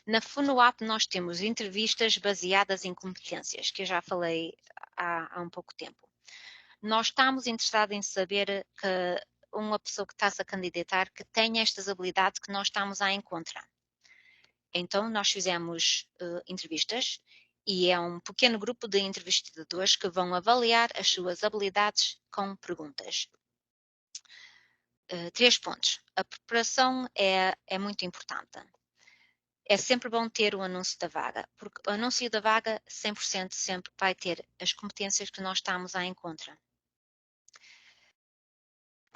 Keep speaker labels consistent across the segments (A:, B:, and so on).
A: Na FunoApp nós temos entrevistas baseadas em competências, que eu já falei há um pouco tempo. Nós estamos interessados em saber que uma pessoa que está-se a candidatar que tenha estas habilidades que nós estamos a encontrar. Então, nós fizemos entrevistas e é um pequeno grupo de entrevistadores que vão avaliar as suas habilidades com perguntas. 3 pontos. A preparação é muito importante. É sempre bom ter o anúncio da vaga, porque o anúncio da vaga 100% sempre vai ter as competências que nós estamos a encontrar.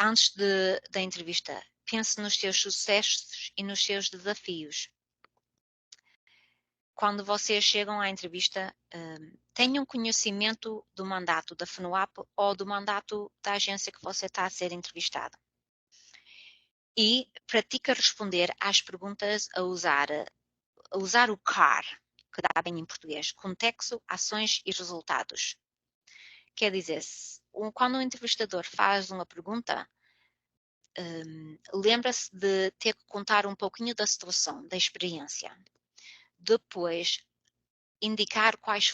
A: Antes da entrevista, pense nos seus sucessos e nos seus desafios. Quando vocês chegam à entrevista, tenham conhecimento do mandato da FunoApp ou do mandato da agência que você está a ser entrevistado. E pratica responder às perguntas a usar o CAR, que dá bem em português, contexto, ações e resultados. Quer dizer, quando um entrevistador faz uma pergunta, lembra-se de ter que contar um pouquinho da situação, da experiência. Depois, indicar quais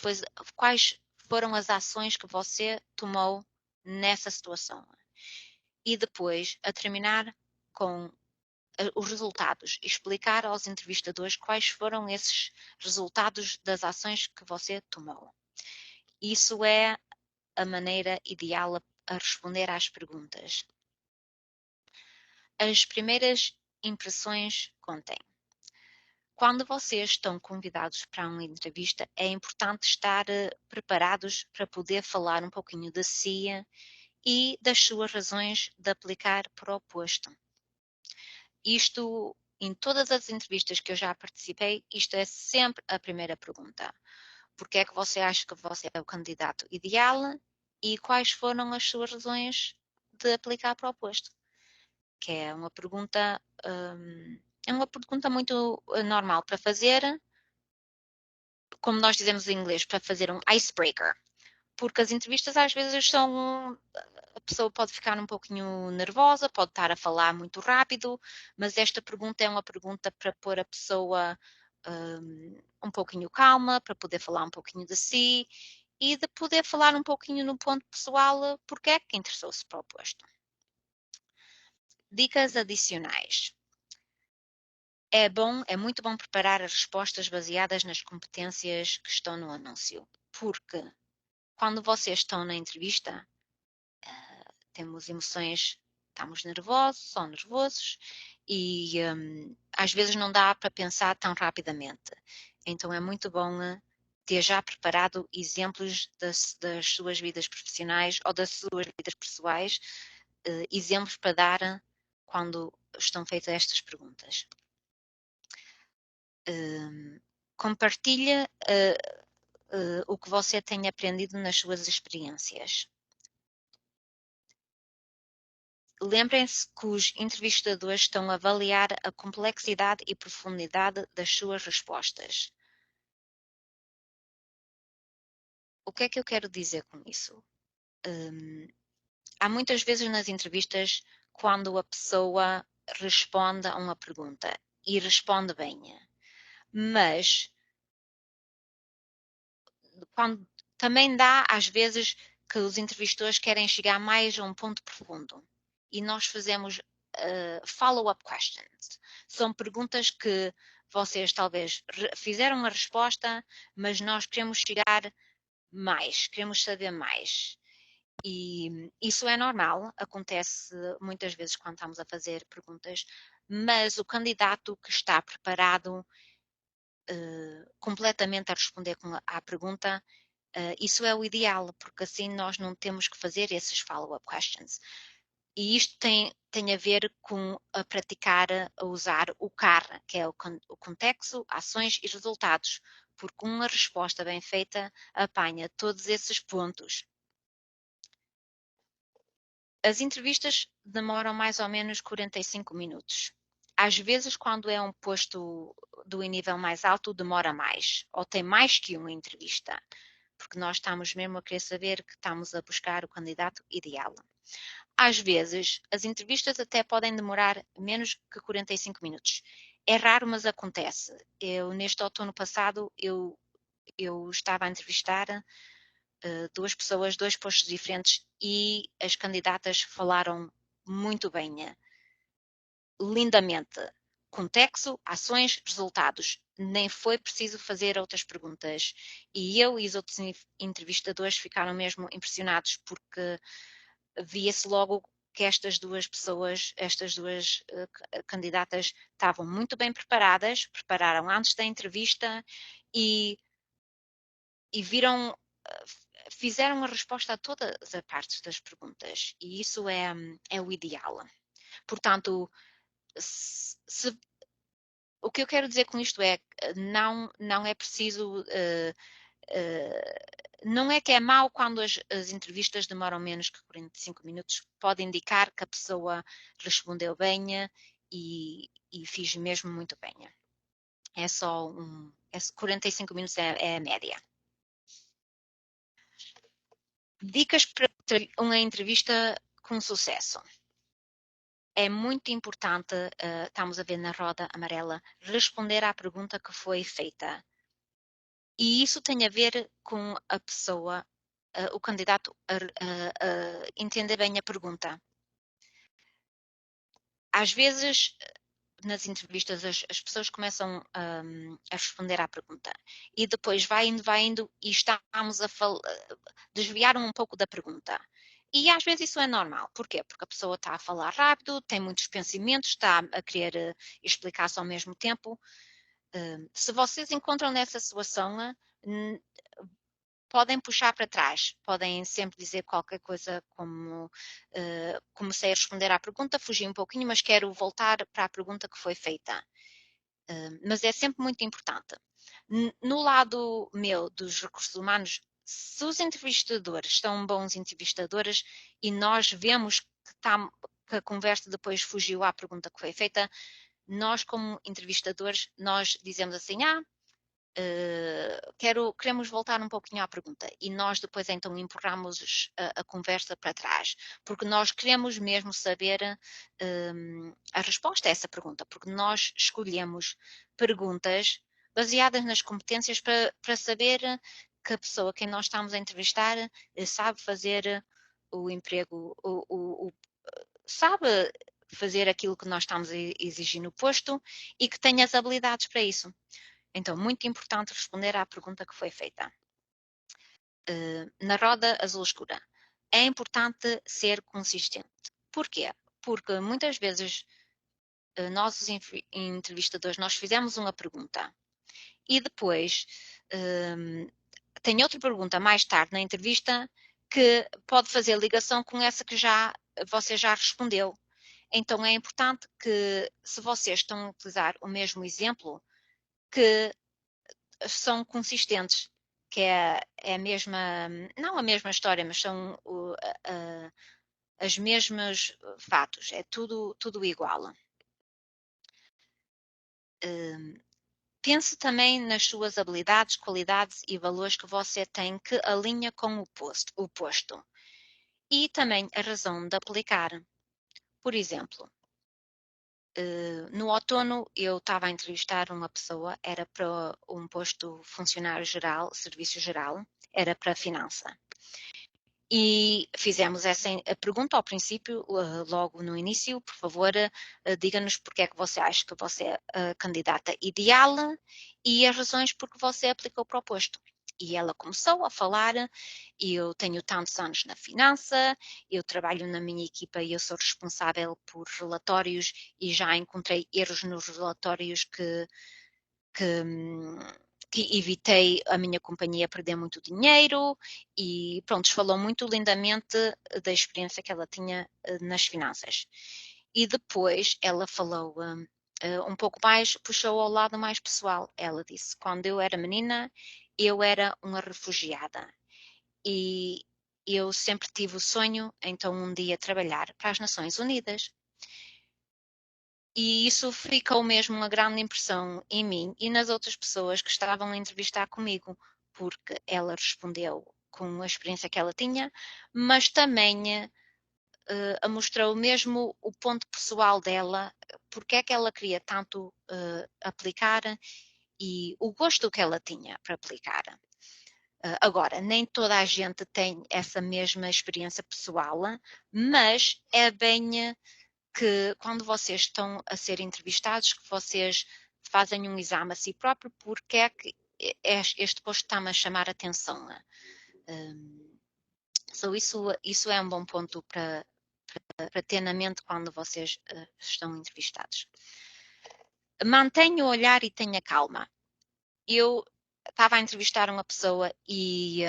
A: foram as ações que você tomou nessa situação. E depois, a terminar com os resultados, explicar aos entrevistadores quais foram esses resultados das ações que você tomou. Isso é a maneira ideal a responder às perguntas. As primeiras impressões contem. Quando vocês estão convidados para uma entrevista, é importante estar preparados para poder falar um pouquinho de si e das suas razões de aplicar para o posto. Isto, em todas as entrevistas que eu já participei, isto é sempre a primeira pergunta. Por que é que você acha que você é o candidato ideal e quais foram as suas razões de aplicar para o posto? Que é uma pergunta muito normal para fazer, como nós dizemos em inglês, para fazer um icebreaker. Porque as entrevistas às vezes a pessoa pode ficar um pouquinho nervosa, pode estar a falar muito rápido, mas esta pergunta é uma pergunta para pôr a pessoa um pouquinho calma, para poder falar um pouquinho de si e de poder falar um pouquinho no ponto pessoal, porque é que interessou-se para o posto. Dicas adicionais. É muito bom preparar as respostas baseadas nas competências que estão no anúncio, porque quando vocês estão na entrevista, temos emoções, estamos nervosos ou nervosos e às vezes não dá para pensar tão rapidamente. Então é muito bom ter já preparado exemplos das suas vidas profissionais ou das suas vidas pessoais, exemplos para dar quando estão feitas estas perguntas. Compartilha o que você tem aprendido nas suas experiências. Lembrem-se que os entrevistadores estão a avaliar a complexidade e profundidade das suas respostas. O que é que eu quero dizer com isso? Há muitas vezes nas entrevistas quando a pessoa responde a uma pergunta e responde bem, mas também dá às vezes que os entrevistadores querem chegar mais a um ponto profundo e nós fazemos follow-up questions. São perguntas que vocês talvez fizeram a resposta, mas nós queremos chegar mais, queremos saber mais. E isso é normal, acontece muitas vezes quando estamos a fazer perguntas, mas o candidato que está preparado completamente a responder à pergunta, isso é o ideal, porque assim nós não temos que fazer esses follow-up questions. E isto tem a ver com a praticar, a usar o CAR, que é o contexto, ações e resultados, porque uma resposta bem feita apanha todos esses pontos. As entrevistas demoram mais ou menos 45 minutos. Às vezes, quando é um posto do nível mais alto, demora mais, ou tem mais que uma entrevista, porque nós estamos mesmo a querer saber que estamos a buscar o candidato ideal. Às vezes, as entrevistas até podem demorar menos que 45 minutos. É raro, mas acontece. Eu, neste outono passado, eu estava a entrevistar 2 pessoas, 2 postos diferentes, e as candidatas falaram muito bem, lindamente. Contexto, ações, resultados. Nem foi preciso fazer outras perguntas. E eu e os outros entrevistadores ficaram mesmo impressionados, porque via-se logo que estas 2 pessoas, estas 2 candidatas, estavam muito bem preparadas, prepararam antes da entrevista e viram, fizeram a resposta a todas as partes das perguntas, e isso é o ideal. Portanto, se o que eu quero dizer com isto é, não é preciso, não é que é mau quando as entrevistas demoram menos que 45 minutos, pode indicar que a pessoa respondeu bem, e fiz mesmo muito bem. É só 45 minutos é a média. Dicas para uma entrevista com sucesso. É muito importante, estamos a ver na roda amarela, responder à pergunta que foi feita. E isso tem a ver com a pessoa, o candidato, a entender bem a pergunta. Às vezes, nas entrevistas, as pessoas começam a responder à pergunta e depois vai indo e estamos a desviar um pouco da pergunta. E às vezes isso é normal. Porquê? Porque a pessoa está a falar rápido, tem muitos pensamentos, está a querer explicar-se ao mesmo tempo. Se vocês encontram nessa situação, podem puxar para trás, podem sempre dizer qualquer coisa como comecei a responder à pergunta, fugi um pouquinho, mas quero voltar para a pergunta que foi feita. Mas é sempre muito importante. No lado meu dos recursos humanos, se os entrevistadores são bons entrevistadores e nós vemos que a conversa depois fugiu à pergunta que foi feita, nós como entrevistadores, nós dizemos assim, queremos voltar um pouquinho à pergunta, e nós depois então empurramos a conversa para trás, porque nós queremos mesmo saber a resposta a essa pergunta, porque nós escolhemos perguntas baseadas nas competências para saber que a pessoa que nós estamos a entrevistar sabe fazer o emprego, sabe fazer aquilo que nós estamos a exigir no posto e que tem as habilidades para isso. Então, muito importante responder à pergunta que foi feita. Na roda azul escura, é importante ser consistente. Porquê? Porque muitas vezes nós, os entrevistadores, nós fizemos uma pergunta e depois tem outra pergunta mais tarde na entrevista que pode fazer ligação com essa que você já respondeu. Então, é importante que, se vocês estão a utilizar o mesmo exemplo, que são consistentes, que é a mesma, não a mesma história, mas são as mesmas fatos, é tudo igual. Pense também nas suas habilidades, qualidades e valores que você tem que alinha com o posto. E também a razão de aplicar. Por exemplo, no outono eu estava a entrevistar uma pessoa, era para um posto funcionário geral, serviço geral, era para finança. E fizemos essa pergunta ao princípio, logo no início, por favor, diga-nos porque é que você acha que você é a candidata ideal e as razões por que você aplicou para o posto. E ela começou a falar, eu tenho tantos anos na finança, eu trabalho na minha equipa e eu sou responsável por relatórios e já encontrei erros nos relatórios que evitei a minha companhia perder muito dinheiro, e pronto, falou muito lindamente da experiência que ela tinha nas finanças. E depois ela falou um pouco mais, puxou ao lado mais pessoal. Ela disse, quando eu era menina, eu era uma refugiada e eu sempre tive o sonho, então um dia trabalhar para as Nações Unidas. E isso ficou mesmo uma grande impressão em mim e nas outras pessoas que estavam a entrevistar comigo, porque ela respondeu com a experiência que ela tinha, mas também mostrou mesmo o ponto pessoal dela, porque é que ela queria tanto aplicar e o gosto que ela tinha para aplicar. Agora, nem toda a gente tem essa mesma experiência pessoal, mas é bem que quando vocês estão a ser entrevistados, que vocês fazem um exame a si próprio, porque é que este posto está-me a chamar a atenção. Isso é um bom ponto para ter na mente quando vocês estão entrevistados. Mantenha o olhar e tenha calma. Eu estava a entrevistar uma pessoa e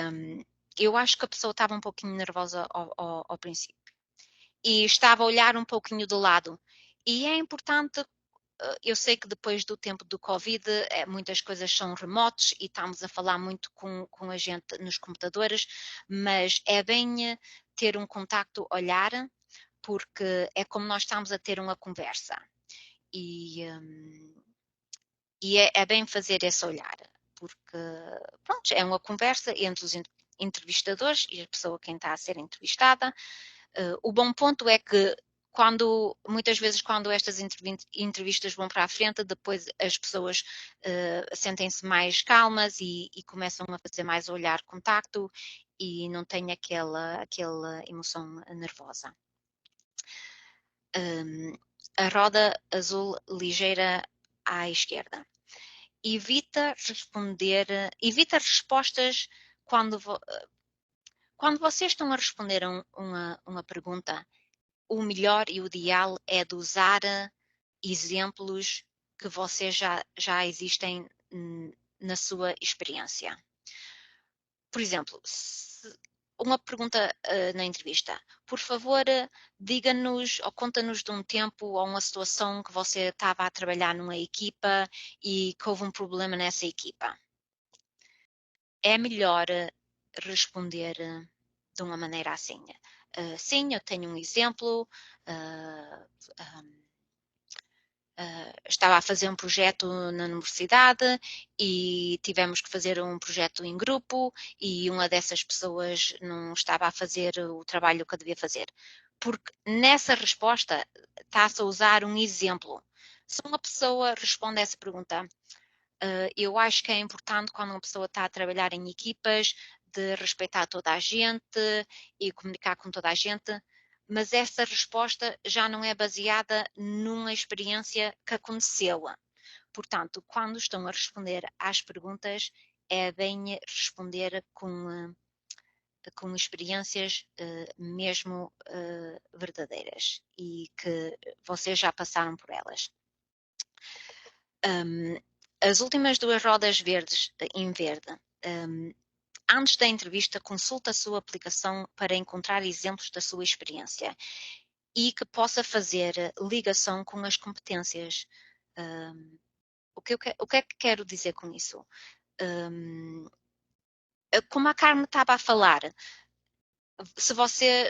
A: eu acho que a pessoa estava um pouquinho nervosa ao princípio. E estava a olhar um pouquinho de lado. E é importante, eu sei que depois do tempo do Covid, muitas coisas são remotos e estamos a falar muito com a gente nos computadores, mas é bem ter um contacto olhar, porque é como nós estamos a ter uma conversa. E é bem fazer esse olhar, porque pronto, é uma conversa entre os entrevistadores e a pessoa quem está a ser entrevistada. O bom ponto é que muitas vezes quando estas entrevistas vão para a frente, depois as pessoas sentem-se mais calmas e começam a fazer mais olhar contacto e não têm aquela emoção nervosa. A roda azul ligeira à esquerda. Evita respostas quando vocês estão a responder a uma pergunta. O melhor e o ideal é de usar exemplos que vocês já existem na sua experiência. Por exemplo, uma pergunta na entrevista. Por favor, diga-nos ou conta-nos de um tempo ou uma situação que você estava a trabalhar numa equipa e que houve um problema nessa equipa. É melhor responder de uma maneira assim. Sim, eu tenho um exemplo. Estava a fazer um projeto na universidade e tivemos que fazer um projeto em grupo e uma dessas pessoas não estava a fazer o trabalho que devia fazer. Porque nessa resposta está-se a usar um exemplo. Se uma pessoa responde a essa pergunta, eu acho que é importante quando uma pessoa está a trabalhar em equipas de respeitar toda a gente e comunicar com toda a gente, mas essa resposta já não é baseada numa experiência que aconteceu. Portanto, quando estão a responder às perguntas, é bem responder com experiências mesmo verdadeiras e que vocês já passaram por elas. As últimas duas rodas verdes em verde. Antes da entrevista, consulte a sua aplicação para encontrar exemplos da sua experiência e que possa fazer ligação com as competências. O que é que quero dizer com isso? Como a Carmen estava a falar, se você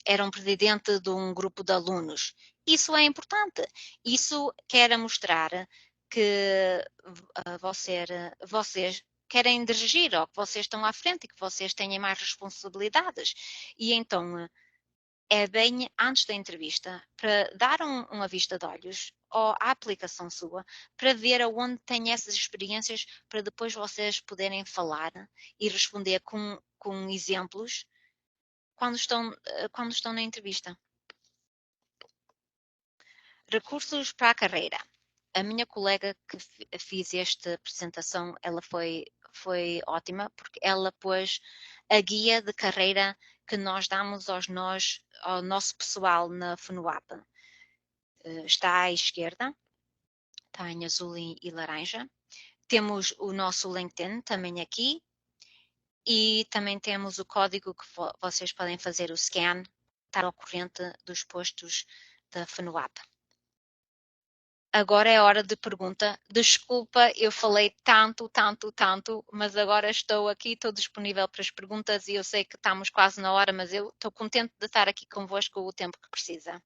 A: era um presidente de um grupo de alunos, isso é importante. Isso quer mostrar que vocês querem dirigir ou que vocês estão à frente e que vocês têm mais responsabilidades. E então é bem antes da entrevista para dar uma vista de olhos à aplicação sua, para ver aonde tem essas experiências, para depois vocês poderem falar e responder com exemplos quando estão na entrevista. Recursos para a carreira. A minha colega que fiz esta apresentação, ela foi ótima, porque ela pôs a guia de carreira que nós damos ao nosso pessoal na FUNUAP. Está à esquerda, está em azul e laranja. Temos o nosso LinkedIn também aqui. E também temos o código que vocês podem fazer o scan, estar ao corrente dos postos da FUNUAP. Agora é hora de pergunta. Desculpa, eu falei tanto, mas agora estou aqui, estou disponível para as perguntas e eu sei que estamos quase na hora, mas eu estou contente de estar aqui convosco o tempo que precisa.